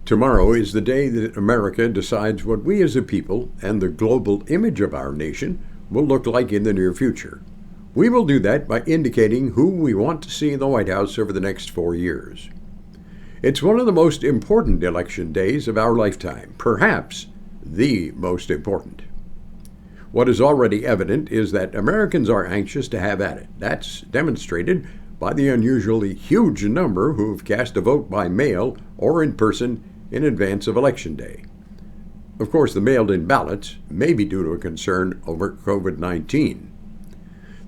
Tomorrow is the day that America decides what we as a people and the global image of our nation will look like in the near future. We will do that by indicating who we want to see in the White House over the next 4 years. It's one of the most important election days of our lifetime, perhaps the most important. What is already evident is that Americans are anxious to have at it. That's demonstrated by the unusually huge number who've cast a vote by mail or in person in advance of Election Day. Of course, the mailed-in ballots may be due to a concern over COVID-19.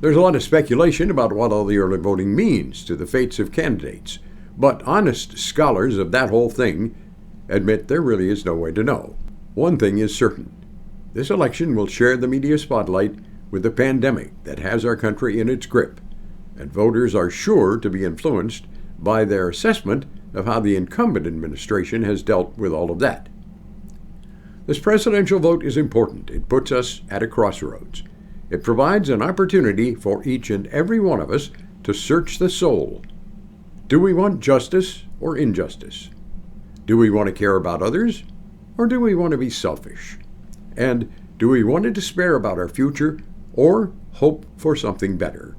There's a lot of speculation about what all the early voting means to the fates of candidates, but honest scholars of that whole thing admit there really is no way to know. One thing is certain. This election will share the media spotlight with the pandemic that has our country in its grip, and voters are sure to be influenced by their assessment of how the incumbent administration has dealt with all of that. This presidential vote is important. It puts us at a crossroads. It provides an opportunity for each and every one of us to search the soul. Do we want justice or injustice? Do we want to care about others, or do we want to be selfish? And do we want to despair about our future or hope for something better?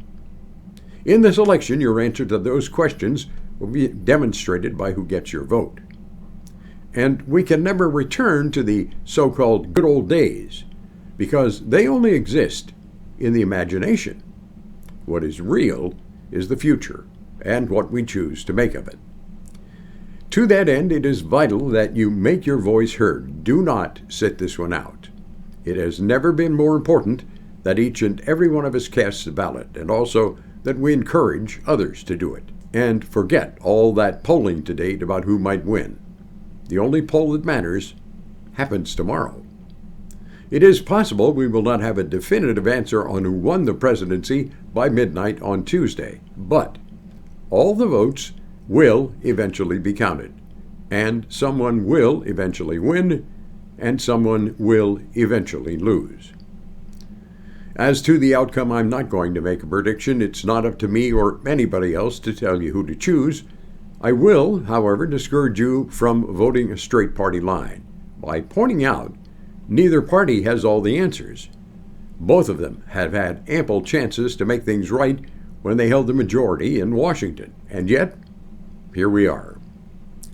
In this election, your answer to those questions will be demonstrated by who gets your vote. And we can never return to the so-called good old days because they only exist in the imagination. What is real is the future and what we choose to make of it. To that end, it is vital that you make your voice heard. Do not sit this one out. It has never been more important that each and every one of us casts a ballot, and also that we encourage others to do it. And forget all that polling to date about who might win. The only poll that matters happens tomorrow. It is possible we will not have a definitive answer on who won the presidency by midnight on Tuesday, but all the votes will eventually be counted, and someone will eventually win, and someone will eventually lose. As to the outcome, I'm not going to make a prediction. It's not up to me or anybody else to tell you who to choose. I will, however, discourage you from voting a straight party line by pointing out neither party has all the answers. Both of them have had ample chances to make things right when they held the majority in Washington, and yet, here we are.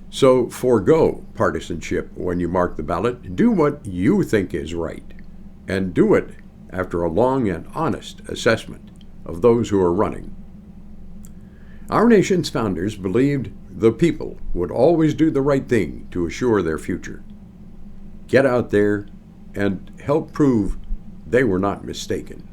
So forego partisanship when you mark the ballot. Do what you think is right, and do it after a long and honest assessment of those who are running. Our nation's founders believed the people would always do the right thing to assure their future. Get out there and help prove they were not mistaken.